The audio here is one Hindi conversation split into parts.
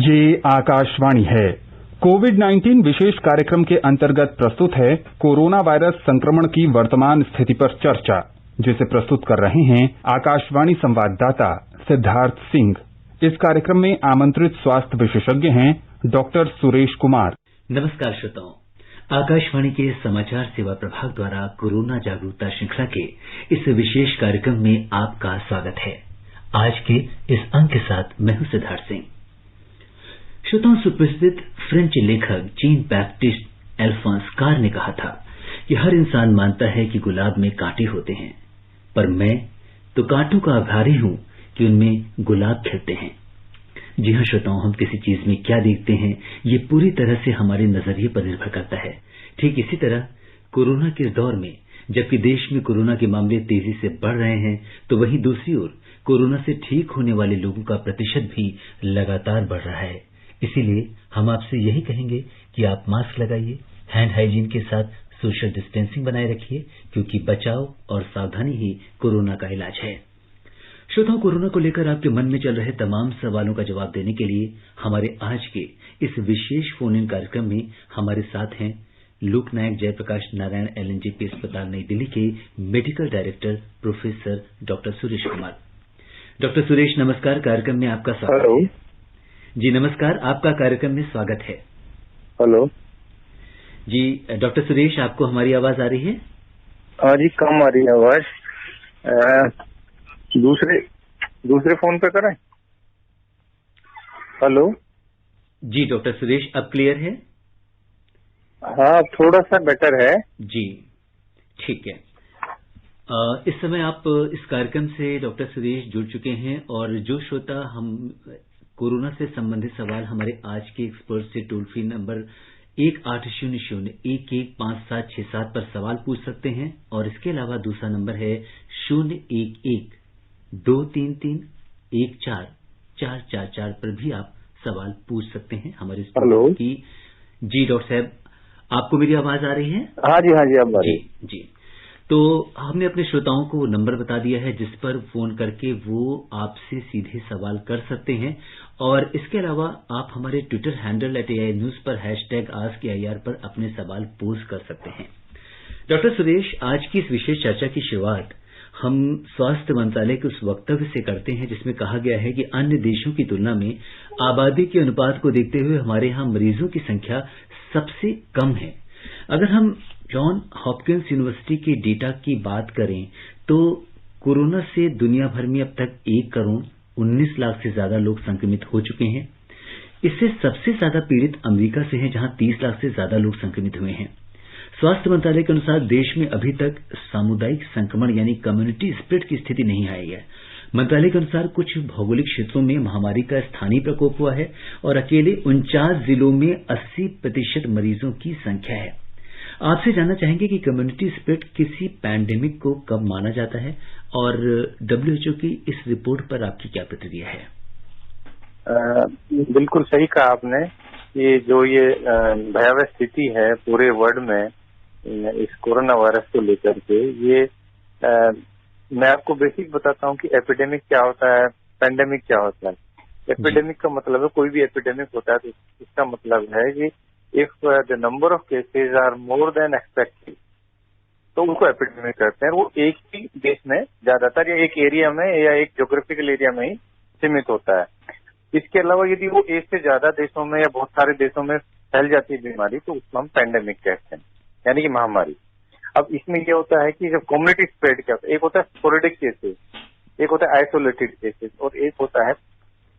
ये आकाशवाणी है। कोविड-19 विशेष कार्यक्रम के अंतर्गत प्रस्तुत है कोरोना वायरस संक्रमण की वर्तमान स्थिति पर चर्चा, जिसे प्रस्तुत कर रहे हैं आकाशवाणी संवाददाता सिद्धार्थ सिंह। इस कार्यक्रम में आमंत्रित स्वास्थ्य विशेषज्ञ हैं डॉक्टर सुरेश कुमार। नमस्कार श्रोताओं, आकाशवाणी के समाचार सेवा प्रभाग द्वारा कोरोना जागरूकता श्रृंखला के इस विशेष कार्यक्रम में आपका स्वागत है। आज के इस अंक के साथ मैं हूं सिद्धार्थ सिंह। श्रोताओं, सुप्रसिद्ध फ्रेंच लेखक जीन बैप्टिस्ट एल्फोंस कार ने कहा था कि हर इंसान मानता है कि गुलाब में कांटे होते हैं, पर मैं तो कांटों का आभारी हूं कि उनमें गुलाब खिलते हैं। जी हां श्रोताओं, हम किसी चीज में क्या देखते हैं ये पूरी तरह से हमारे नजरिए पर निर्भर करता है। ठीक इसी तरह कोरोना के दौर में जबकि देश में कोरोना के मामले तेजी से बढ़ रहे हैं, तो वहीं दूसरी ओर कोरोना से ठीक होने वाले लोगों का प्रतिशत भी लगातार बढ़ रहा है। इसीलिए हम आपसे यही कहेंगे कि आप मास्क लगाइए, हैंड हाइजीन के साथ सोशल डिस्टेंसिंग बनाए रखिए, क्योंकि बचाव और सावधानी ही कोरोना का इलाज है। श्रोताओं, कोरोना को लेकर आपके मन में चल रहे तमाम सवालों का जवाब देने के लिए हमारे आज के इस विशेष फोन इन कार्यक्रम में हमारे साथ हैं लोकनायक जयप्रकाश नारायण एलएनजेपी अस्पताल नई दिल्ली के medical director professor doctor Suresh Kumar. Doctor Suresh, नमस्कार। कार्यक्रम में आपका स्वागत है। जी नमस्कार, आपका कार्यक्रम में स्वागत है। हेलो जी डॉक्टर सुरेश, आपको हमारी आवाज आ रही है? हाँ जी, कम आ रही है आवाज। दूसरे फोन पे करें? हेलो जी डॉक्टर सुरेश, अब क्लियर है? हाँ, थोड़ा सा बेटर है जी, ठीक है। इस समय आप इस कार्यक्रम से डॉक्टर सुरेश जुड़ चुके हैं, और जो श्रोता हम कोरोना से संबंधित सवाल हमारे आज के एक्सपर्ट से टोल फ्री नंबर 1800-115767 पर सवाल पूछ सकते हैं, और इसके अलावा दूसरा नंबर है 011-233-14444 पर भी आप सवाल पूछ सकते हैं हमारे स्टूडियो की। जी डॉक्टर साहब, आपको मेरी आवाज आ रही है? हाँ जी, अब आ रही है। जी, तो हमने अपने श्रोताओं को वो नंबर बता दिया है जिस पर फोन करके वो आपसे सीधे सवाल कर सकते हैं, और इसके अलावा आप हमारे ट्विटर हैंडल @AI News पर #AskAIR पर अपने सवाल पोस्ट कर सकते हैं। डॉक्टर सुरेश, आज की इस विशेष चर्चा की शुरुआत हम स्वास्थ्य मंत्रालय के उस वक्तव्य से करते हैं जिसमें कहा गया है कि अन्य देशों की तुलना में आबादी के अनुपात को देखते हुए हमारे यहाँ मरीजों की संख्या सबसे कम है। अगर हम जॉन हॉपकिंस यूनिवर्सिटी के डेटा की बात करें तो कोरोना से दुनिया भर में अब तक 1,19,00,000 से ज्यादा लोग संक्रमित हो चुके हैं। इससे सबसे ज्यादा पीड़ित अमेरिका से हैं, जहां 30 लाख से ज्यादा लोग संक्रमित हुए हैं। स्वास्थ्य मंत्रालय के अनुसार देश में अभी तक सामुदायिक संक्रमण यानी कम्युनिटी स्प्रेड की स्थिति नहीं आई है। मंत्रालय के अनुसार कुछ भौगोलिक क्षेत्रों में महामारी का स्थानीय प्रकोप हुआ है, और अकेले 49 जिलों में 80% मरीजों की संख्या है। आपसे जानना चाहेंगे कि कम्युनिटी स्प्रेड किसी पैंडेमिक को कब माना जाता है, और WHO की इस रिपोर्ट पर आपकी क्या प्रतिक्रिया है? बिल्कुल सही कहा आपने। ये भयावह स्थिति है पूरे वर्ल्ड में इस कोरोना वायरस को लेकर के, ये मैं आपको बेसिक बताता हूँ कि एपिडेमिक क्या होता है, पैंडेमिक क्या होता है। एपिडेमिक का मतलब है कोई भी एपिडेमिक होता है तो इसका मतलब है कि if the number of cases are more than expected तो उनको एपिडेमिक कहते हैं। वो एक ही देश में ज्यादातर या एक एरिया में या एक ज्योग्राफिकल एरिया में ही सीमित होता है। इसके अलावा यदि वो एक से ज्यादा देशों में या बहुत सारे देशों में फैल जाती है बीमारी तो उसको हम पैंडेमिक कहते हैं, यानी कि महामारी। अब इसमें क्या होता है कि जब कम्युनिटी स्प्रेड क्या होता है, एक होता है स्पोरेडिक केसेस, एक होता है आइसोलेटेड केसेस, और एक होता है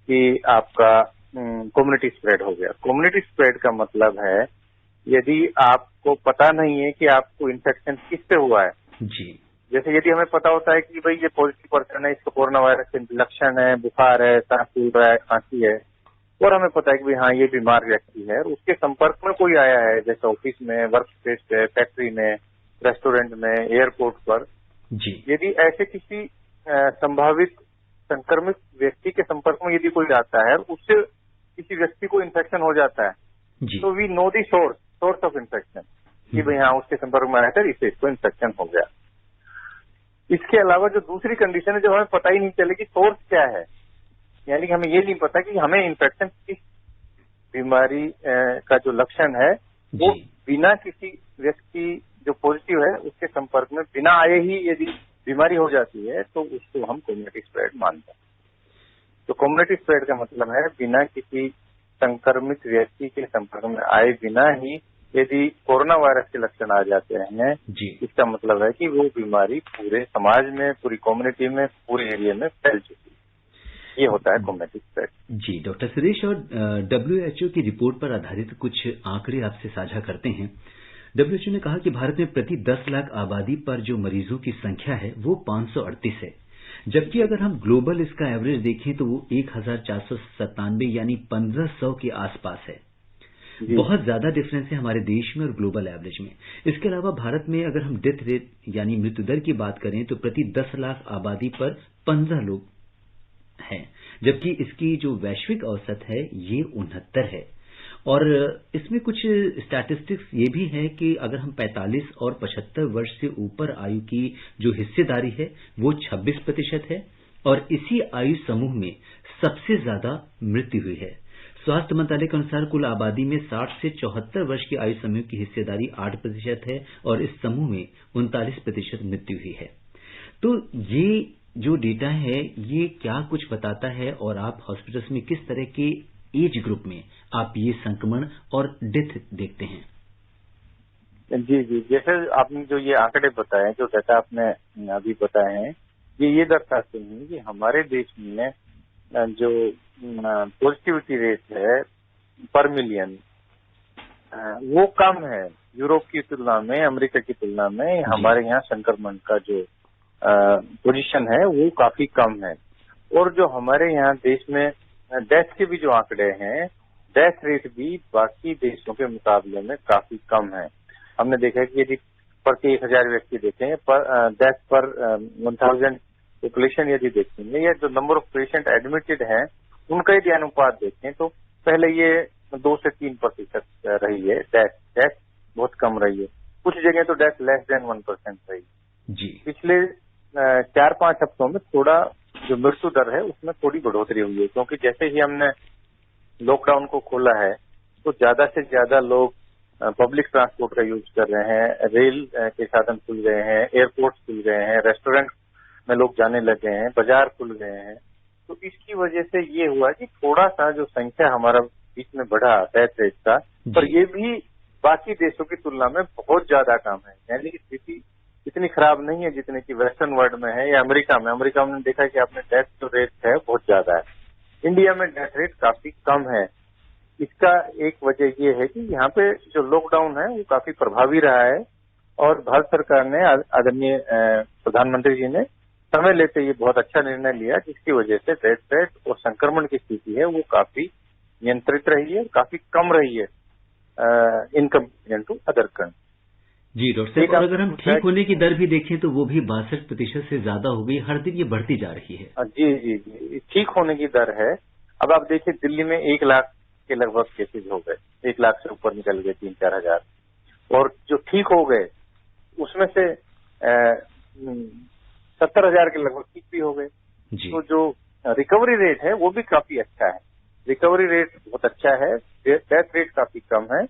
कि आपका कम्युनिटी स्प्रेड हो गया। कम्युनिटी स्प्रेड का मतलब है यदि आपको पता नहीं है कि आपको इन्फेक्शन किससे हुआ है। जी, जैसे यदि हमें पता होता है कि भाई ये पॉजिटिव पर्सन है, इसको कोरोना वायरस के लक्षण है, बुखार है, सांस फूल रहा है, खांसी है, और हमें पता है कि भाई हाँ ये बीमार व्यक्ति है, और उसके संपर्क में कोई आया है, जैसे ऑफिस में, वर्क स्पेस पे, फैक्ट्री में, रेस्टोरेंट में, एयरपोर्ट पर। जी, यदि ऐसे किसी संभावित संक्रमित व्यक्ति के संपर्क में यदि कोई आता है, उससे किसी व्यक्ति को इन्फेक्शन हो जाता है, तो we know the source of infection कि भाई हाँ उसके संपर्क में आया था, इससे इसको इन्फेक्शन हो गया। इसके अलावा जो दूसरी कंडीशन है, जब हमें पता ही नहीं चले कि सोर्स क्या है, यानी कि हमें ये नहीं पता कि हमें इन्फेक्शन किस बीमारी का जो लक्षण है वो बिना किसी व्यक्ति जो पॉजिटिव है उसके संपर्क में बिना आए ही यदि बीमारी हो जाती है तो उसको हम कम्युनिटी स्प्रेड मानते हैं। तो कम्युनिटी स्प्रेड का मतलब है बिना किसी संक्रमित व्यक्ति के संपर्क में आए बिना ही यदि कोरोना वायरस के लक्षण आ जाते हैं, इसका मतलब है कि वो बीमारी पूरे समाज में, पूरी कम्युनिटी में, पूरे एरिया में फैल चुकी है। ये होता है कम्युनिटी स्प्रेड। जी डॉक्टर सुरेश, और WHO की रिपोर्ट पर आधारित कुछ आंकड़े आपसे साझा करते हैं। WHO ने कहा कि भारत में प्रति 10 लाख आबादी पर जो मरीजों की संख्या है वो 538 है, जबकि अगर हम ग्लोबल इसका एवरेज देखें तो वो 1497 यानी 1500 के आसपास है। बहुत ज्यादा डिफरेंस है हमारे देश में और ग्लोबल एवरेज में। इसके अलावा भारत में अगर हम डेथ रेट यानी मृत्यु दर की बात करें तो प्रति 10 लाख आबादी पर 15 लोग हैं, जबकि इसकी जो वैश्विक औसत है ये 69 है। और इसमें कुछ स्टैटिस्टिक्स ये भी है कि अगर हम 45 और 75 वर्ष से ऊपर आयु की जो हिस्सेदारी है वो 26% है, और इसी आयु समूह में सबसे ज्यादा मृत्यु हुई है। स्वास्थ्य मंत्रालय के अनुसार कुल आबादी में 60 से 74 वर्ष की आयु समूह की हिस्सेदारी 8% है, और इस समूह में 39% मृत्यु हुई है। तो ये जो डेटा है ये क्या कुछ बताता है, और आप हॉस्पिटल्स में किस तरह के एज ग्रुप में आप ये संक्रमण और डेथ देखते हैं? जी, जैसे आपने जो ये आंकड़े बताए, जो डेटा आपने अभी बताए हैं, ये दर्शाते हैं कि हमारे देश में जो पॉजिटिविटी रेट है पर मिलियन वो कम है। यूरोप की तुलना में, अमेरिका की तुलना में हमारे यहाँ संक्रमण का जो पोजीशन है वो काफी कम है। और जो हमारे यहाँ देश में डेथ के भी जो आंकड़े हैं, डेथ रेट भी बाकी देशों के मुकाबले में काफी कम है। हमने देखा है कि यदि प्रति 1000 व्यक्ति देखें पर डेथ पर 1000 पॉपुलेशन यदि देखेंगे, या जो नंबर ऑफ पेशेंट एडमिटेड हैं उनका यदि अनुपात देखें तो पहले ये 2 से 3% रही है डेथ बहुत कम रही है। कुछ जगह तो डेथ लेस देन 1% रही जी। पिछले 4-5 हफ्तों में थोड़ा जो मृत्यु दर है उसमें थोड़ी बढ़ोतरी हुई है, क्योंकि जैसे ही हमने लॉकडाउन को खोला है तो ज्यादा से ज्यादा लोग पब्लिक ट्रांसपोर्ट का यूज कर रहे हैं, रेल के साधन खुल गए हैं, एयरपोर्ट खुल गए हैं, रेस्टोरेंट में लोग जाने लगे हैं, बाजार खुल गए हैं। तो इसकी वजह से ये हुआ कि थोड़ा सा जो संख्या हमारा बीच में बढ़ा डेथ रेट का, पर ये भी बाकी देशों की तुलना में बहुत ज्यादा कम है। यानी कि स्थिति इतनी खराब नहीं है जितने की वेस्टर्न वर्ल्ड में है या अमेरिका में। अमेरिका में देखा कि आपने डेथ जो रेट है बहुत ज्यादा है, इंडिया में डेथ रेट काफी कम है। इसका एक वजह ये है कि यहाँ पे जो लॉकडाउन है वो काफी प्रभावी रहा है, और भारत सरकार ने, आदरणीय प्रधानमंत्री जी ने समय लेते ये बहुत अच्छा निर्णय लिया, जिसकी वजह से डेथ रेट और संक्रमण की स्थिति है वो काफी नियंत्रित रही है, काफी कम रही है in comparison to other country. जी डॉक्टर साहब, और अगर हम ठीक होने की दर भी देखें तो वो भी 62% से ज्यादा हो गई, हर दिन ये बढ़ती जा रही है। जी, ठीक होने की दर है। अब आप देखिए दिल्ली में 1 लाख के लगभग केसेज हो गए, 1 लाख से ऊपर निकल गए 3-4 हजार, और जो ठीक हो गए उसमें से 70,000 के लगभग ठीक भी हो गए। तो जो रिकवरी रेट है वो भी काफी अच्छा है, रिकवरी रेट बहुत अच्छा है, डेथ रेट काफी कम है।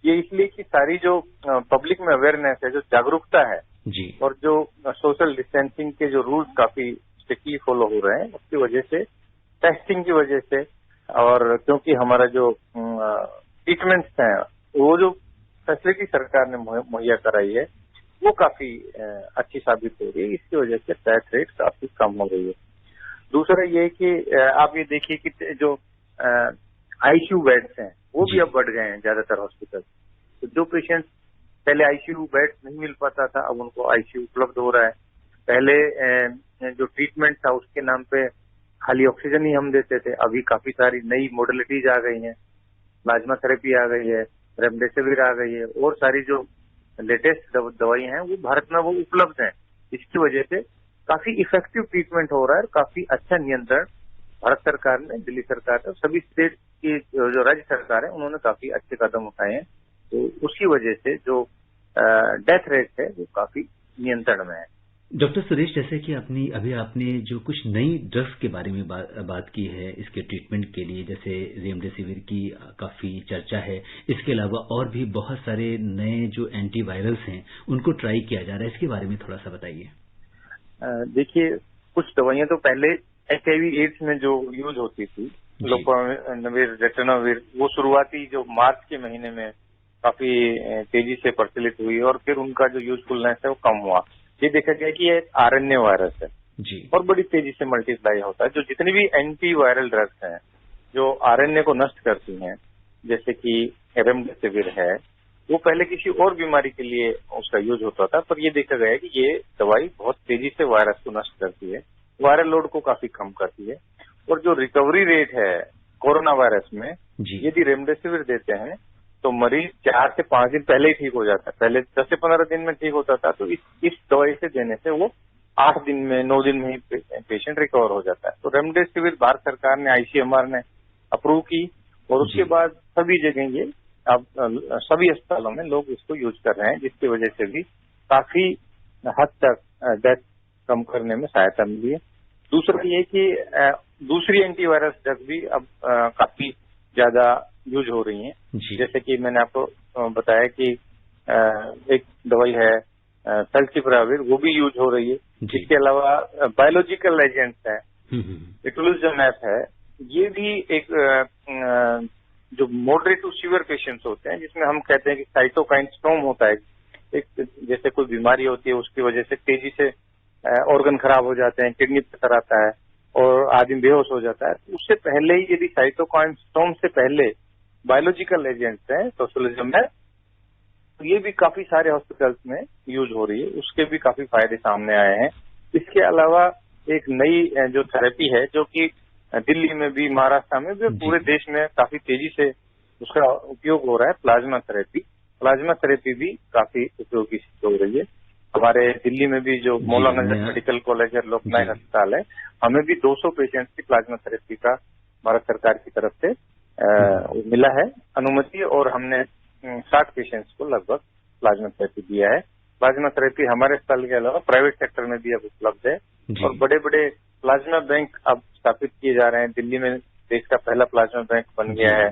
ये इसलिए कि सारी जो पब्लिक में अवेयरनेस है, जो जागरूकता है जी, और जो सोशल डिस्टेंसिंग के जो रूल्स काफी स्ट्रिक्टली फॉलो हो रहे हैं, उसकी वजह से, टेस्टिंग की वजह से, और क्योंकि हमारा जो ट्रीटमेंट्स हैं वो जो फैसिलिटी सरकार ने मुहैया कराई है वो काफी अच्छी साबित हो रही है। इसकी वजह से डेथ रेट काफी कम हो रही है। दूसरा ये कि आप ये देखिए कि जो आईसीयू बेड्स हैं वो भी अब बढ़ गए हैं ज्यादातर हॉस्पिटल। तो जो पेशेंट पहले आईसीयू बेड नहीं मिल पाता था, अब उनको आईसीयू उपलब्ध हो रहा है। पहले जो ट्रीटमेंट था उसके नाम पे खाली ऑक्सीजन ही हम देते थे, अभी काफी सारी नई मॉडलिटीज आ गई हैं, प्लाज्मा थेरेपी आ गई है, रेमडेसिविर आ गई है, और सारी जो लेटेस्ट दवाई हैं वो भारत में वो उपलब्ध हैं। इसकी वजह से काफी इफेक्टिव ट्रीटमेंट हो रहा है, काफी अच्छा नियंत्रण भारत सरकार ने, दिल्ली सरकार ने, सभी स्टेट की जो राज्य सरकार है उन्होंने काफी अच्छे कदम उठाए हैं। तो उसकी वजह से जो डेथ रेट है वो काफी नियंत्रण में है। डॉक्टर सुरेश, जैसे कि अभी आपने जो कुछ नई ड्रग्स के बारे में बात की है इसके ट्रीटमेंट के लिए, जैसे रेमडेसिविर की काफ़ी चर्चा है, इसके अलावा और भी बहुत सारे नए जो एंटीवायरल्स हैं उनको ट्राई किया जा रहा है, इसके बारे में थोड़ा सा बताइए। देखिए, कुछ दवाइयां तो पहले HIV एड्स में जो यूज होती थी, लोपाविर, रेटनाविर, वो शुरुआती जो मार्च के महीने में काफी तेजी से प्रचलित हुई और फिर उनका जो यूजफुलनेस है वो कम हुआ। ये देखा गया कि ये RNA वायरस है जी, और बड़ी तेजी से मल्टीप्लाई होता है। जो जितनी भी एंटी वायरल ड्रग्स हैं जो RNA को नष्ट करती हैं, जैसे कि रेमडेसिविर है, वो पहले किसी और बीमारी के लिए उसका यूज होता था, पर ये देखा गया है कि ये दवाई बहुत तेजी से वायरस को नष्ट करती है, वायरल लोड को काफी कम करती है। और जो रिकवरी रेट है कोरोना वायरस में, यदि रेमडेसिविर देते हैं तो मरीज 4 से 5 दिन पहले ही ठीक हो जाता है। पहले 10 से 15 दिन में ठीक होता था, तो इस दवाई से देने से वो 8 दिन में, 9 दिन में ही पेशेंट रिकवर हो जाता है। तो रेमडेसिविर भारत सरकार ने, ICMR ने अप्रूव की और उसके बाद सभी जगह ये अब सभी अस्पतालों में लोग इसको यूज कर रहे हैं, जिसकी वजह से भी काफी हद तक डेथ कम करने में सहायता मिली है। दूसरा ये कि दूसरी एंटीवायरस ड्रग भी अब काफी ज्यादा यूज हो रही हैं। जैसे कि मैंने आपको बताया कि एक दवाई है फेविपिराविर, वो भी यूज हो रही है। इसके अलावा बायोलॉजिकल एजेंट्स है, इटोलिजुमैब है, ये भी एक जो मॉडरेट टू सीवियर पेशेंट्स होते हैं, जिसमें हम कहते हैं कि साइटोकाइन स्टॉर्म होता है, एक जैसे कोई बीमारी होती है उसकी वजह से तेजी से ऑर्गन खराब हो जाते हैं, किडनी पत्थर आता है और आदमी बेहोश हो जाता है। तो उससे पहले ही यदि साइटोकाइन स्टॉर्म से पहले बायोलॉजिकल एजेंट्स हैं टोसिलिजुमैब, तो ये भी काफी सारे हॉस्पिटल्स में यूज हो रही है, उसके भी काफी फायदे सामने आए हैं। इसके अलावा एक नई जो थेरेपी है जो कि दिल्ली में भी, महाराष्ट्र में भी, पूरे देश में काफी तेजी से उसका उपयोग हो रहा है, प्लाज्मा थेरेपी। प्लाज्मा थेरेपी भी काफी उपयोगी हो रही है। हमारे दिल्ली में भी जो मौलाना मेडिकल कॉलेज और लोकनायक अस्पताल है, हमें भी 200 पेशेंट्स की प्लाज्मा थेरेपी का भारत सरकार की तरफ से मिला है अनुमति, और हमने 60 पेशेंट्स को लगभग प्लाज्मा थेरेपी दिया है। प्लाज्मा थेरेपी हमारे अस्पताल के अलावा प्राइवेट सेक्टर में भी अब उपलब्ध है और बड़े बड़े प्लाज्मा बैंक अब स्थापित किए जा रहे हैं। दिल्ली में देश का पहला प्लाज्मा बैंक बन गया है।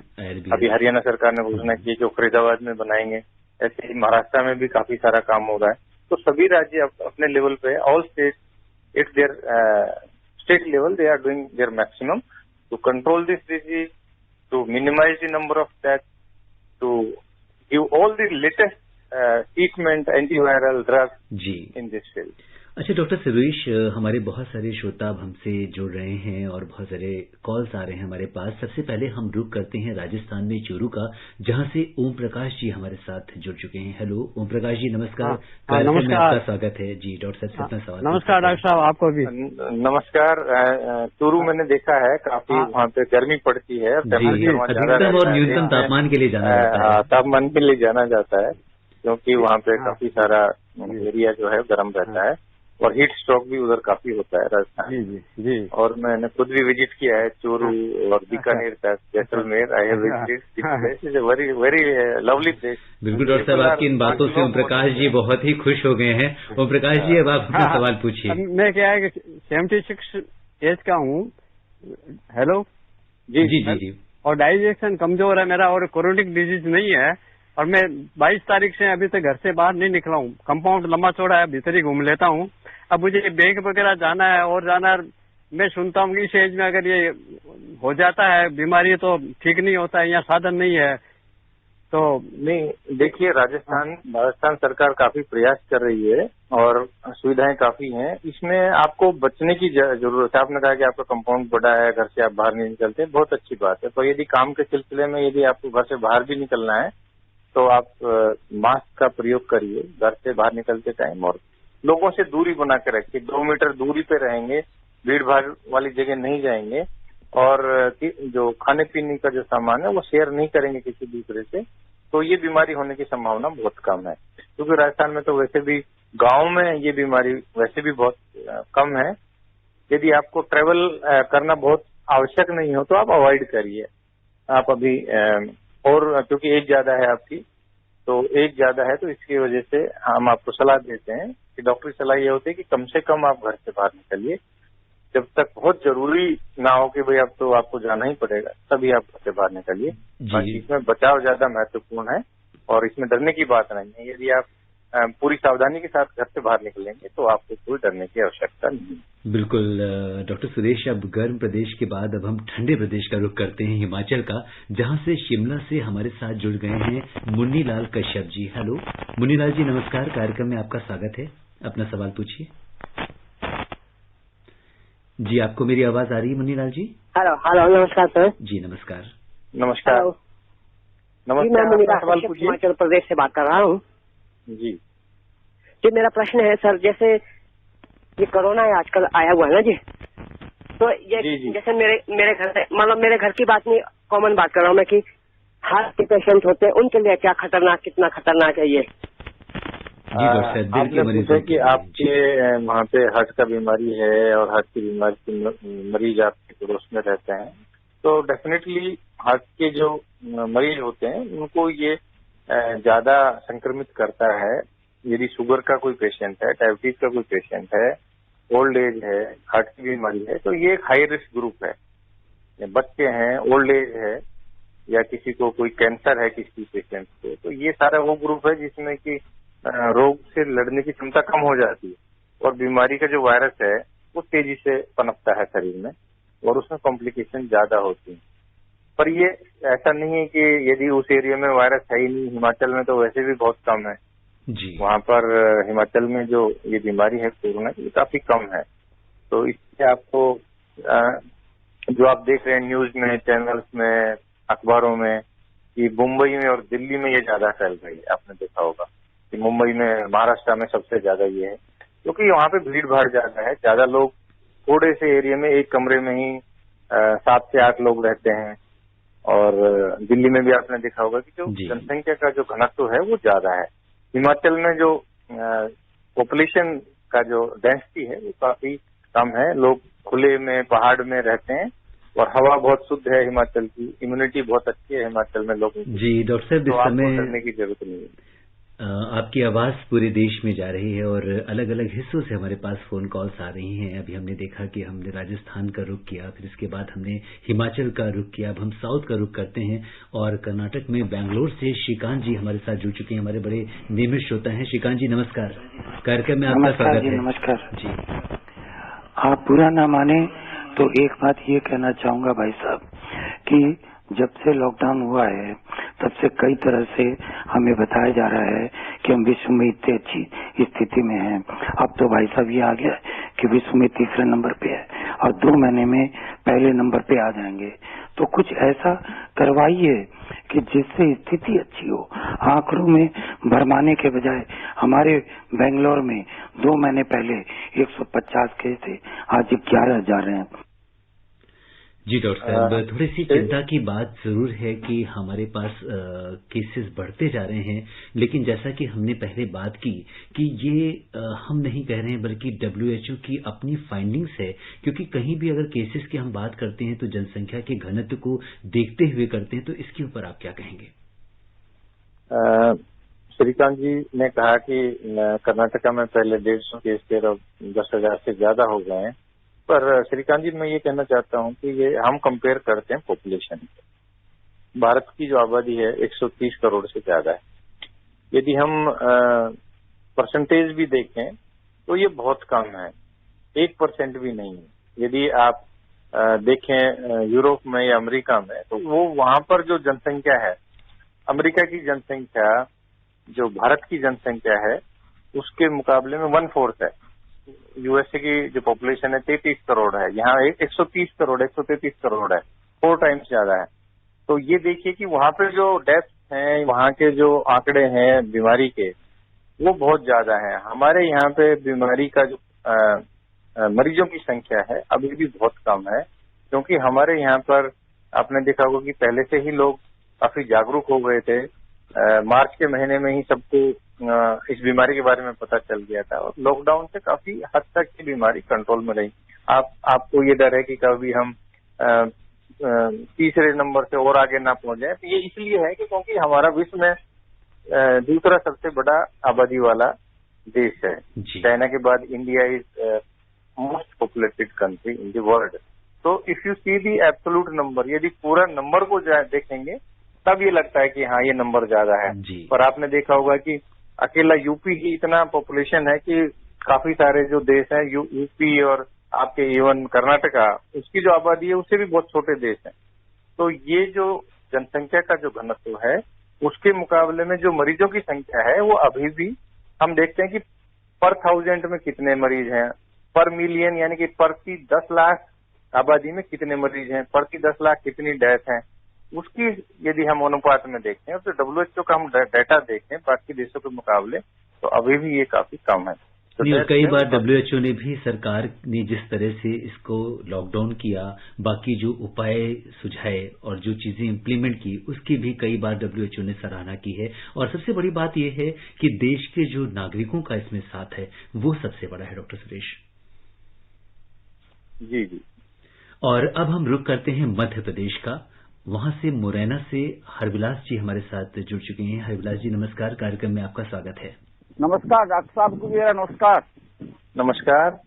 अभी हरियाणा सरकार ने घोषणा की जो फरीदाबाद में बनाएंगे। ऐसे ही महाराष्ट्र में भी काफी सारा काम हो रहा है। तो सभी राज्य अपने लेवल पे, all state at their state level, they are doing their maximum to control this disease, to minimise the number of death, to give all the latest treatment, antiviral drugs in this field. अच्छा डॉक्टर सुरेश, हमारे बहुत सारे श्रोता अब हमसे जुड़ रहे हैं और बहुत सारे कॉल्स आ रहे हैं हमारे पास। सबसे पहले हम रुक करते हैं राजस्थान में चूरू का, जहां से ओम प्रकाश जी हमारे साथ जुड़ चुके हैं। हेलो ओम प्रकाश जी, नमस्कार। कार्यक्रम में आपका स्वागत है जी। डॉक्टर साहब से अपना सवाल। नमस्कार डॉक्टर साहब, आपको भी नमस्कार। चूरू मैंने देखा है काफी वहाँ पे गर्मी पड़ती है, अधिकतम और न्यूनतम तापमान के लिए जाना जाता है। तापमान के लिए जाना जाता है क्योंकि वहाँ पे काफी सारा एरिया जो है गर्म रहता है और हीट स्ट्रोक भी उधर काफी होता है राजस्थान। जी। और मैंने खुद भी विजिट किया है चूरू और बीकानेर तक, Jaisalmer. I have visited, very very lovely place. बिल्कुल डॉक्टर साहब, आपकी इन बातों से ओम प्रकाश जी बहुत ही खुश हो गए हैं। ओम प्रकाश जी, अब आप अपना सवाल पूछिए। मैं क्या है कि 76 एज का हूँ। हेलो जी जी जी जी। और डाइजेशन कमजोर है मेरा और क्रोनिक डिजीज नहीं है, और मैं 22 तारीख से अभी तक घर से बाहर नहीं निकला हूँ। कंपाउंड लंबा चौड़ा है, भीतर ही घूम लेता हूँ। अब मुझे बैंक वगैरह जाना है और जाना है। मैं सुनता हूँ कि इस एज में अगर ये हो जाता है बीमारी तो ठीक नहीं होता है, यहाँ साधन नहीं है। तो नहीं, देखिए राजस्थान सरकार काफी प्रयास कर रही है और सुविधाएं काफी हैं। इसमें आपको बचने की जरूरत है। आपने कहा कि आपका कंपाउंड बड़ा है, घर से आप बाहर नहीं निकलते, बहुत अच्छी बात है। पर यदि काम के सिलसिले में यदि आपको घर से बाहर भी निकलना है तो आप मास्क का प्रयोग करिए घर से बाहर निकलते टाइम, और लोगों से दूरी बना के रखिए। 2 मीटर दूरी पे रहेंगे, भीड़ भाड़ वाली जगह नहीं जाएंगे, और जो खाने पीने का जो सामान है वो शेयर नहीं करेंगे किसी दूसरे से, तो ये बीमारी होने की संभावना बहुत कम है। क्योंकि राजस्थान में तो वैसे भी गांव में ये बीमारी वैसे भी बहुत कम है। यदि आपको ट्रेवल करना बहुत आवश्यक नहीं हो तो आप अवॉइड करिए। आप अभी और क्योंकि एज ज्यादा है आपकी, तो एज ज्यादा है तो इसकी वजह से हम आपको सलाह देते हैं कि डॉक्टरी सलाह ये होती है कि कम से कम आप घर से बाहर निकलिए। जब तक बहुत जरूरी ना हो कि भाई अब तो आपको जाना ही पड़ेगा, तभी आप घर से बाहर निकलिए। बाकी इसमें बचाव ज्यादा महत्वपूर्ण है और इसमें डरने की बात नहीं है। यदि आप पूरी सावधानी के साथ घर से बाहर निकलेंगे तो आपको कोई डरने की आवश्यकता नहीं है। बिल्कुल डॉक्टर सुरेश, अब गर्म प्रदेश के बाद अब हम ठंडे प्रदेश का रुख करते हैं, हिमाचल का, जहां से शिमला से हमारे साथ जुड़ गए हैं मुन्नी लाल कश्यप जी। हेलो मुन्नी लाल जी, नमस्कार। कार्यक्रम में आपका स्वागत है, अपना सवाल पूछिए। जी, आपको मेरी आवाज आ रही है मुन्नी लाल जी? हेलो हेलो, नमस्कार सर। जी नमस्कार। नमस्कार। जी, मैं मुन्नी लाल कश्यप हिमाचल प्रदेश से बात कर रहा हूँ। जी मेरा प्रश्न है सर, जैसे ये कोरोना आजकल आया हुआ है ना जी, तो ये जी। जैसे मेरे घर से, मतलब मेरे घर की बात नहीं, कॉमन बात कर रहा हूँ मैं, कि हार्ट के पेशेंट होते हैं, उनके लिए क्या खतरनाक, कितना खतरनाक है ये? जी डॉक्टर साहब, दिल के मरीज कि आपके वहाँ पे हार्ट का बीमारी है और हार्ट की बीमारी के मरीज आपके पड़ोस में रहते हैं, तो डेफिनेटली हार्ट के जो मरीज होते हैं उनको ये ज्यादा संक्रमित करता है। यदि शुगर का कोई पेशेंट है, डायबिटीज का कोई पेशेंट है, ओल्ड एज है, हार्ट की बीमारी है, तो ये एक हाई रिस्क ग्रुप है। बच्चे हैं, ओल्ड एज है, या किसी को कोई कैंसर है किसी पेशेंट को, तो ये सारा वो ग्रुप है जिसमें कि रोग से लड़ने की क्षमता कम हो जाती है और बीमारी का जो वायरस है वो तेजी से पनपता है शरीर में और उसमें कॉम्प्लिकेशन ज्यादा होती है। पर ये ऐसा नहीं है कि यदि उस एरिया में वायरस है ही नहीं, हिमाचल में तो वैसे भी बहुत कम है जी। वहाँ पर हिमाचल में जो ये बीमारी है कोरोना की, काफी कम है। तो इससे आपको जो आप देख रहे हैं न्यूज में, चैनल्स में, अखबारों में, कि मुंबई में और दिल्ली में ये ज्यादा फैल रही है। आपने देखा होगा कि मुंबई में, महाराष्ट्र में सबसे ज्यादा ये है, क्योंकि वहाँ पे भीड़ भाड़ ज्यादा है, ज्यादा लोग थोड़े से एरिया में एक कमरे में ही 7 से 8 लोग रहते हैं। और दिल्ली में भी आपने देखा होगा कि जो जनसंख्या का जो घनत्व है वो ज्यादा है। हिमाचल में जो पॉपुलेशन का जो डेंसिटी है वो काफी कम है। लोग खुले में, पहाड़ में रहते हैं और हवा बहुत शुद्ध है हिमाचल की, इम्यूनिटी बहुत अच्छी है हिमाचल में लोगों की। जी डॉक्टर साहब, तो इस समय डरने की जरूरत नहीं है। आपकी आवाज पूरे देश में जा रही है और अलग अलग हिस्सों से हमारे पास फोन कॉल्स आ रही हैं। अभी हमने देखा कि हमने राजस्थान का रुख किया, फिर इसके बाद हमने हिमाचल का रुख किया, अब हम साउथ का रुख करते हैं और कर्नाटक में बेंगलोर से श्रीकांत जी हमारे साथ जुड़ चुके हैं, हमारे बड़े नियमित श्रोता हैं। श्रीकांत जी नमस्कार, कार्यक्रम में आपका स्वागत है। नमस्कार जी। आप बुरा ना माने तो एक बात ये कहना चाहूंगा भाई साहब कि जब से लॉकडाउन हुआ है तब से कई तरह से हमें बताया जा रहा है कि हम विश्व में इतनी अच्छी स्थिति में हैं। अब तो भाई साहब ये आ गया कि विश्व में 3रे नंबर पे है और 2 महीने में पहले नंबर पे आ जाएंगे। तो कुछ ऐसा करवाइए कि जिससे स्थिति अच्छी हो। आंकड़ों में भरमाने के बजाय हमारे बेंगलोर में 2 महीने पहले 150 केस थे, आज 11,000 हैं। जी डॉक्टर साहब, थोड़ी सी चिंता की बात जरूर है कि हमारे पास केसेस बढ़ते जा रहे हैं, लेकिन जैसा कि हमने पहले बात की कि ये हम नहीं कह रहे हैं बल्कि WHO की अपनी फाइंडिंग्स है, क्योंकि कहीं भी अगर केसेस की हम बात करते हैं तो जनसंख्या के घनत्व को देखते हुए करते हैं। तो इसके ऊपर आप क्या कहेंगे? श्रीकांत जी ने कहा कि कर्नाटका में पहले 150 केस थे और 10,000 से ज्यादा हो गए हैं। पर श्रीकांत जी मैं ये कहना चाहता हूँ कि ये हम कंपेयर करते हैं पॉपुलेशन से। भारत की जो आबादी है 130 करोड़ से ज्यादा है। यदि हम परसेंटेज भी देखें तो ये बहुत कम है, 1% भी नहीं है। यदि आप देखें यूरोप में या अमेरिका में, तो वो वहां पर जो जनसंख्या है, अमेरिका की जनसंख्या जो भारत की जनसंख्या है उसके मुकाबले में 1/4 है। यूएसए की जो पॉपुलेशन है 33 करोड़ है, यहाँ 130 करोड़, 133 करोड़ है, 4 टाइम्स ज्यादा है। तो ये देखिए कि वहां पे जो डेथ्स हैं, वहां के जो आंकड़े हैं बीमारी के, वो बहुत ज्यादा है। हमारे यहाँ पे बीमारी का जो मरीजों की संख्या है अभी भी बहुत कम है, क्योंकि हमारे यहाँ पर आपने देखा होगा कि पहले से ही लोग काफी जागरूक हो गए थे। मार्च के महीने में ही सबको इस बीमारी के बारे में पता चल गया था और लॉकडाउन से काफी हद तक की बीमारी कंट्रोल में रही। आपको ये डर है कि कभी हम 3रे नंबर से और आगे ना पहुंच जाए। तो ये इसलिए है कि क्योंकि हमारा विश्व में दूसरा सबसे बड़ा आबादी वाला देश है। चाइना के बाद India is most populated country in the world. तो if you see the absolute number, यदि पूरा नंबर को देखेंगे तब ये लगता है कि हाँ ये नंबर ज्यादा है। पर आपने देखा होगा कि अकेला यूपी ही इतना पॉपुलेशन है कि काफी सारे जो देश हैं यूपी और आपके इवन कर्नाटका, उसकी जो आबादी है उससे भी बहुत छोटे देश हैं। तो ये जो जनसंख्या का जो घनत्व है उसके मुकाबले में जो मरीजों की संख्या है वो अभी भी हम देखते हैं कि पर 1000 में कितने मरीज हैं, पर मिलियन यानी कि प्रति 10 लाख आबादी में कितने मरीज हैं, प्रति 10 लाख कितनी डेथ हैं, उसकी यदि हम अनुपात में देखते हैं तो WHO का हम डाटा देखें बाकी देशों के मुकाबले तो अभी भी ये काफी कम है। तो कई बार WHO ने भी, सरकार ने जिस तरह से इसको लॉकडाउन किया, बाकी जो उपाय सुझाए और जो चीजें इम्प्लीमेंट की, उसकी भी कई बार WHO ने सराहना की है। और सबसे बड़ी बात यह है कि देश के जो नागरिकों का इसमें साथ है वो सबसे बड़ा है। डॉक्टर सुरेश जी। और अब हम रुख करते हैं मध्य प्रदेश का। वहां से मुरैना से हरविलास जी हमारे साथ जुड़ चुके हैं। हरविलास जी नमस्कार, कार्यक्रम में आपका स्वागत है। नमस्कार डॉक्टर साहब को मेरा नमस्कार। नमस्कार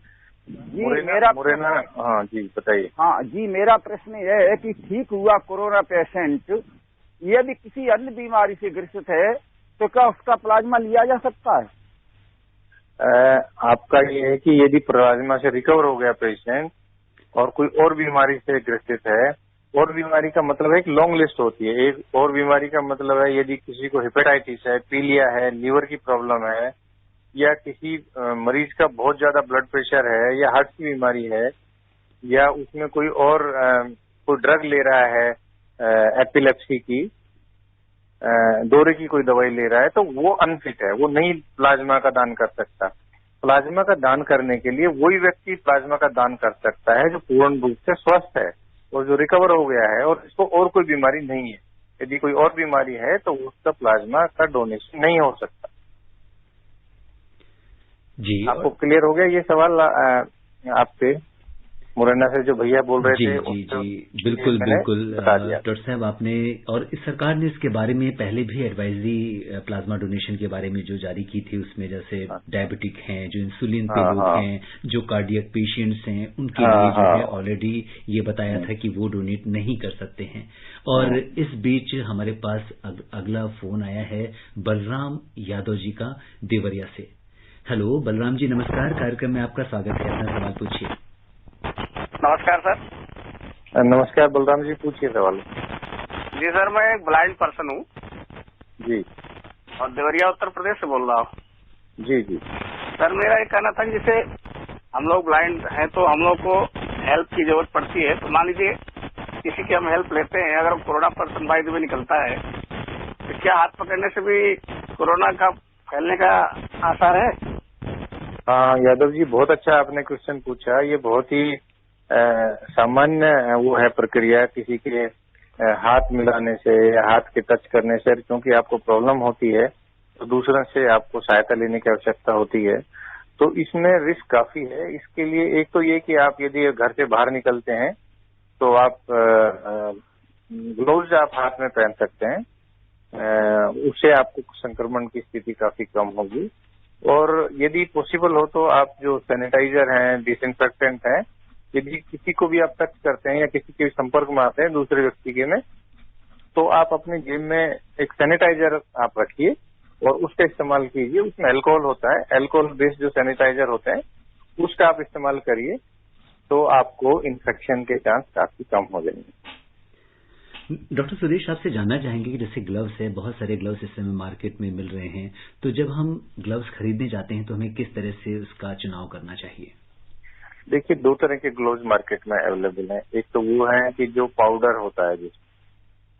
जी। मुरैना हाँ जी बताइए। हाँ जी, मेरा प्रश्न यह है कि ठीक हुआ कोरोना पेशेंट यदि किसी अन्य बीमारी से ग्रसित है तो क्या उसका प्लाज्मा लिया जा सकता है? आपका ये है कि यदि प्लाज्मा से रिकवर हो गया पेशेंट और कोई और बीमारी से ग्रसित है, और बीमारी का मतलब है एक लॉन्ग लिस्ट होती है। एक और बीमारी का मतलब है यदि किसी को हेपेटाइटिस है, पीलिया है, लीवर की प्रॉब्लम है, या किसी मरीज का बहुत ज्यादा ब्लड प्रेशर है, या हार्ट की बीमारी है, या उसमें कोई और कोई ड्रग ले रहा है एपिलेप्सी की, दौरे की कोई दवाई ले रहा है, तो वो अनफिट है, वो नहीं प्लाज्मा का दान कर सकता। प्लाज्मा का दान करने के लिए वही व्यक्ति प्लाज्मा का दान कर सकता है जो पूर्ण रूप से स्वस्थ है और जो रिकवर हो गया है और इसको और कोई बीमारी नहीं है। यदि कोई और बीमारी है तो उसका प्लाज्मा का डोनेशन नहीं हो सकता। जी, आपको क्लियर हो गया ये सवाल? आपसे मुरैना से जो भैया बोल रहे थे। जी बिल्कुल डॉक्टर साहब, आपने और इस सरकार ने इसके बारे में पहले भी एडवाइजरी प्लाज्मा डोनेशन के बारे में जो जारी की थी, उसमें जैसे डायबिटिक हैं, जो इंसुलिन पे लोग हैं, जो कार्डियक पेशेंट्स हैं, उनके लिए जो है ऑलरेडी ये बताया था कि वो डोनेट नहीं कर सकते हैं। और इस बीच हमारे पास अगला फोन आया है बलराम यादव जी का देवरिया से। हेलो बलराम जी नमस्कार, कार्यक्रम में आपका स्वागत है, अपना सवाल पूछिए। नमस्कार सर। नमस्कार बलराम जी, पूछिए सवाल। जी सर, मैं एक ब्लाइंड पर्सन हूँ जी, और देवरिया उत्तर प्रदेश से बोल रहा हूँ। जी सर, मेरा ये कहना था कि जैसे हम लोग ब्लाइंड हैं तो हम लोग को हेल्प की जरूरत पड़ती है, तो मान लीजिए किसी की हम हेल्प लेते हैं, अगर corona person by the way निकलता है तो क्या हाथ पकड़ने से भी कोरोना का फैलने का आसार है? हाँ यादव जी, बहुत अच्छा आपने क्वेश्चन पूछा। ये बहुत ही सामान्य वो है प्रक्रिया, किसी के हाथ मिलाने से या हाथ के टच करने से, क्योंकि आपको प्रॉब्लम होती है तो दूसरों से आपको सहायता लेने की आवश्यकता होती है। तो इसमें रिस्क काफी है। इसके लिए एक तो ये कि आप यदि घर से बाहर निकलते हैं तो आप ग्लोव्स आप हाथ में पहन सकते हैं, उससे आपको संक्रमण की स्थिति काफी कम होगी। और यदि पॉसिबल हो तो आप जो सैनिटाइजर हैं, डिसइंफेक्टेंट हैं, यदि किसी को भी आप टच करते हैं या किसी के संपर्क में आते हैं दूसरे व्यक्ति के में, तो आप अपने जेब में एक सैनिटाइजर आप रखिए और उसका इस्तेमाल कीजिए। उसमें अल्कोहल होता है, अल्कोहल बेस्ड जो सैनिटाइजर होते हैं उसका आप इस्तेमाल करिए, तो आपको इन्फेक्शन के चांस काफी कम हो जाएंगे। डॉक्टर सुरेश, आपसे जानना चाहेंगे कि जैसे ग्लव्स है, बहुत सारे ग्लव्स इस समय मार्केट में मिल रहे हैं, तो जब हम ग्लव्स खरीदने जाते हैं तो हमें किस तरह से उसका चुनाव करना चाहिए? देखिए, दो तरह के ग्लव्स मार्केट में अवेलेबल हैं। एक तो वो है कि जो पाउडर होता है, जो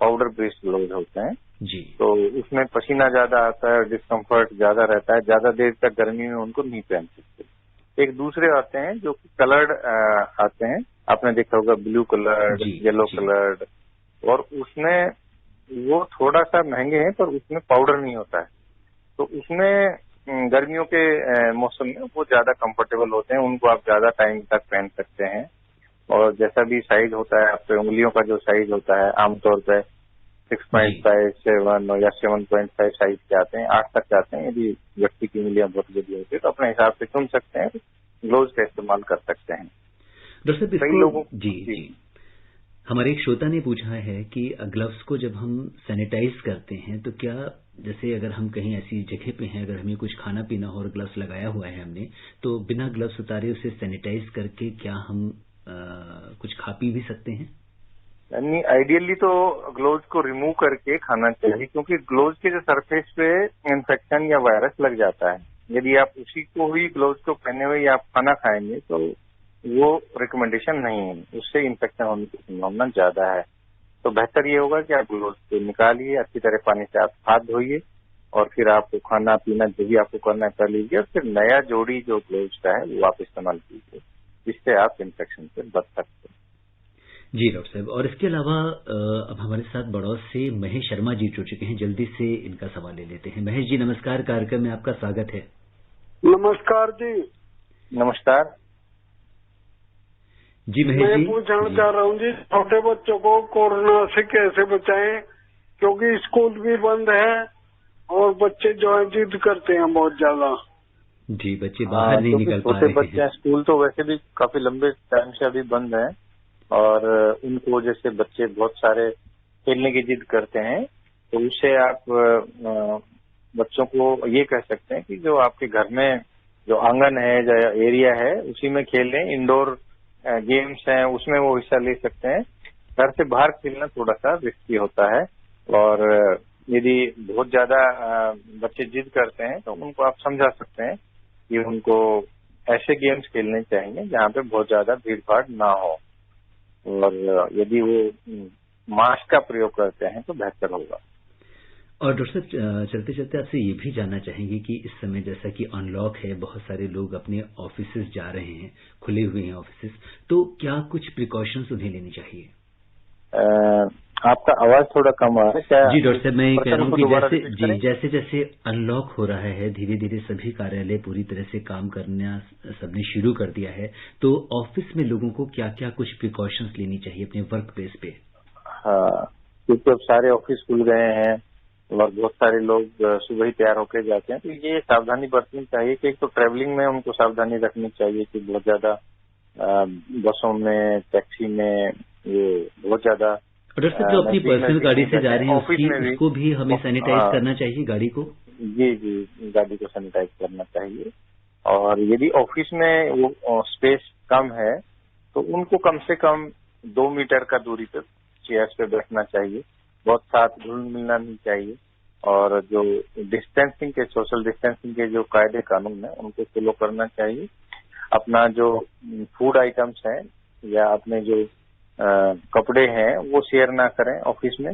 पाउडर बेस्ड ग्लव्स होते हैं जी, तो उसमें पसीना ज्यादा आता है, डिस्कम्फर्ट ज्यादा रहता है, ज्यादा देर तक गर्मी में उनको नहीं पहन सकते। एक दूसरे आते हैं जो कलर्ड आते हैं, आपने देखा होगा ब्लू कलर्ड, येलो कलर्ड, और उसमें वो थोड़ा सा महंगे हैं पर उसमें पाउडर नहीं होता है, तो उसमें गर्मियों के मौसम में वो ज्यादा कंफर्टेबल होते हैं, उनको आप ज्यादा टाइम तक पहन सकते हैं। और जैसा भी साइज होता है, आपके उंगलियों का जो साइज होता है आमतौर पे 6.5, 7 या 7.5 साइज के आते हैं, 8 तक जाते हैं। यदि व्यक्ति की उंगलियां बहुत बड़ी होती है तो अपने हिसाब से चुन सकते हैं, ग्लोव्स का इस्तेमाल कर सकते हैं। डॉक्टर साहब, कई लोगों जी हमारे एक श्रोता ने पूछा है कि ग्लव्स को जब हम सैनिटाइज करते हैं तो क्या, जैसे अगर हम कहीं ऐसी जगह पे हैं, अगर हमें कुछ खाना पीना हो और ग्लव्स लगाया हुआ है हमने, तो बिना ग्लव्स उतारे उसे सैनिटाइज करके क्या हम कुछ खा पी भी सकते हैं? नहीं, आइडियली तो ग्लोव्स को रिमूव करके खाना चाहिए, क्योंकि ग्लोव्स के जो सरफेस पे इन्फेक्शन या वायरस लग जाता है। यदि आप उसी को ही ग्लोव्स को पहने हुए या आप खाना खाएंगे तो वो रिकमेंडेशन नहीं है, उससे इन्फेक्शन होने की संभावना ज्यादा है। तो बेहतर ये होगा कि आप ग्लोव्स को निकालिए, अच्छी तरह पानी से आप हाथ धोइए और फिर आप खाना पीना जो भी आपको करना कर लीजिए, और फिर नया जोड़ी जो ग्लोव्स का है वो आप इस्तेमाल कीजिए, जिससे आप इन्फेक्शन से बच सकते हैं। जी डॉक्टर साहब, और इसके अलावा अब हमारे साथ बड़ौद से महेश शर्मा जी जुड़ चुके हैं, जल्दी से इनका सवाल ले लेते हैं। महेश जी नमस्कार, कार्यक्रम में आपका स्वागत है। नमस्कार जी। नमस्कार जी महेश जी, मैं पूछना चाह रहा हूँ जी, छोटे बच्चों को कोरोना से कैसे बचाएं, क्योंकि स्कूल भी बंद है और बच्चे जो है जिद करते हैं बहुत ज्यादा। जी, बच्चे बाहर नहीं निकल पा रहे हैं। छोटे बच्चे हैं, स्कूल तो वैसे भी काफी लंबे टाइम से अभी बंद है और उनको वजह से बच्चे बहुत सारे खेलने की जिद करते हैं। तो उससे आप बच्चों को ये कह सकते हैं कि जो आपके घर में जो आंगन है, जो एरिया है, उसी में खेलें। इंडोर गेम्स हैं उसमें वो हिस्सा ले सकते हैं। घर से बाहर खेलना थोड़ा सा रिस्की होता है, और यदि बहुत ज्यादा बच्चे जिद करते हैं तो उनको आप समझा सकते हैं कि उनको ऐसे गेम्स खेलने चाहिए जहाँ पे बहुत ज्यादा भीड़ भाड़ ना हो, और यदि वो मास्क का प्रयोग करते हैं तो बेहतर होगा। और डॉक्टर साहब, चलते चलते आपसे ये भी जानना चाहेंगे कि इस समय जैसा कि अनलॉक है, बहुत सारे लोग अपने ऑफिसेज जा रहे हैं, खुले हुए हैं ऑफिसेज, तो क्या कुछ प्रिकॉशंस उन्हें लेनी चाहिए? आपका आवाज थोड़ा कम आ रहा है क्या? जी डॉक्टर साहब, मैं ये कह रहा हूँ कि जैसे जैसे अनलॉक हो रहा है, धीरे धीरे सभी कार्यालय पूरी तरह से काम करना सबने शुरू कर दिया है, तो ऑफिस में लोगों को क्या क्या कुछ प्रिकॉशंस लेनी चाहिए अपने वर्क प्लेस पे? हाँ, क्योंकि अब सारे ऑफिस खुल गए हैं और बहुत सारे लोग सुबह ही तैयार होकर जाते हैं, तो ये सावधानी बरतनी चाहिए कि एक तो ट्रैवलिंग में उनको सावधानी रखनी चाहिए कि बहुत ज्यादा बसों में, टैक्सी में ये बहुत ज्यादा। डॉक्टर साहब, जो अपनी पर्सनल गाड़ी से जा रहे हैं उसको भी हमें सैनिटाइज करना चाहिए, गाड़ी को? जी, गाड़ी को सैनिटाइज करना चाहिए। और यदि ऑफिस में वो स्पेस कम है तो उनको कम से कम 2 मीटर का दूरी पर चेयर्स पे बैठना चाहिए, बहुत साथ घुल मिलना नहीं चाहिए, और जो डिस्टेंसिंग के, सोशल डिस्टेंसिंग के जो कायदे कानून है उनको फॉलो करना चाहिए। अपना जो फूड आइटम्स हैं या अपने जो कपड़े हैं वो शेयर ना करें ऑफिस में।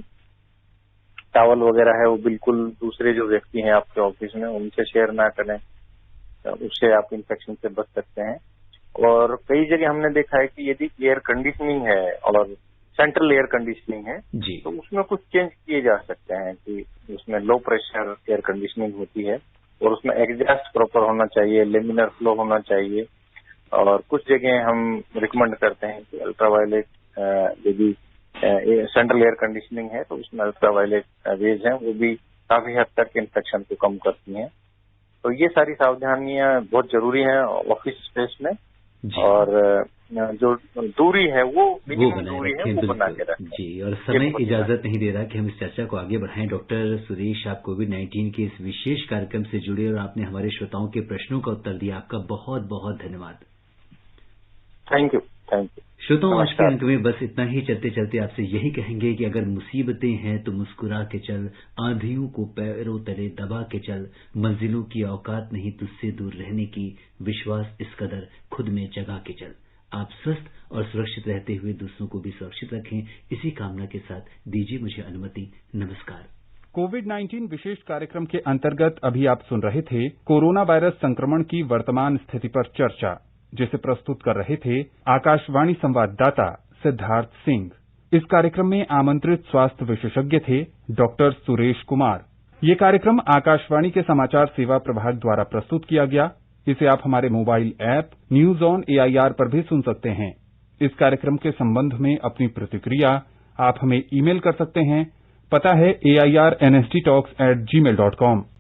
टॉवल वगैरह है वो बिल्कुल दूसरे जो व्यक्ति हैं आपके ऑफिस में उनसे शेयर ना करें, उससे आप इन्फेक्शन से बच सकते हैं। और कई जगह हमने देखा है कि यदि एयर कंडीशनिंग है और सेंट्रल एयर कंडीशनिंग है जी, तो उसमें कुछ चेंज किए जा सकते हैं कि उसमें लो प्रेशर एयर कंडीशनिंग होती है और उसमें एग्जॉस्ट प्रॉपर होना चाहिए, लेमिनर फ्लो होना चाहिए। और कुछ जगह हम रिकमेंड करते हैं कि अल्ट्रावायलेट, यदि सेंट्रल एयर कंडीशनिंग है तो उसमें अल्ट्रावायलेट रेज हैं, वो भी काफी हद तक इन्फेक्शन को कम करती हैं। तो ये सारी सावधानियां बहुत जरूरी हैं ऑफिस स्पेस में। और जो दूरी है वो दूरी है वो बना के रखें। जी, और समय इजाजत नहीं दे रहा कि हम इस चर्चा को आगे बढ़ाएं। डॉक्टर सुरेश, आप कोविड-19 के इस विशेष कार्यक्रम से जुड़े और आपने हमारे श्रोताओं के प्रश्नों का उत्तर दिया, आपका बहुत बहुत धन्यवाद। Thank you. श्रोताओं, आज के अंक में बस इतना ही। चलते चलते आपसे यही कहेंगे कि अगर मुसीबतें हैं तो मुस्कुरा के चल, आंधियों को पैरों तले दबा के चल, मंजिलों की औकात नहीं तुझसे दूर रहने की, विश्वास इस कदर खुद में जगा के चल। आप स्वस्थ और सुरक्षित रहते हुए दूसरों को भी सुरक्षित रखें, इसी कामना के साथ दीजिए मुझे अनुमति। नमस्कार। कोविड-19 विशेष कार्यक्रम के अंतर्गत अभी आप सुन रहे थे कोरोना वायरस संक्रमण की वर्तमान स्थिति पर चर्चा, जिसे प्रस्तुत कर रहे थे आकाशवाणी संवाददाता सिद्धार्थ सिंह। इस कार्यक्रम में आमंत्रित स्वास्थ्य विशेषज्ञ थे डॉक्टर सुरेश कुमार। ये कार्यक्रम आकाशवाणी के समाचार सेवा प्रभाग द्वारा प्रस्तुत किया गया। इसे आप हमारे mobile app news on AIR पर भी सुन सकते हैं। इस कार्यक्रम के संबंध में अपनी प्रतिक्रिया आप हमें ईमेल कर सकते हैं। पता है AIRNSTtalks@gmail.com।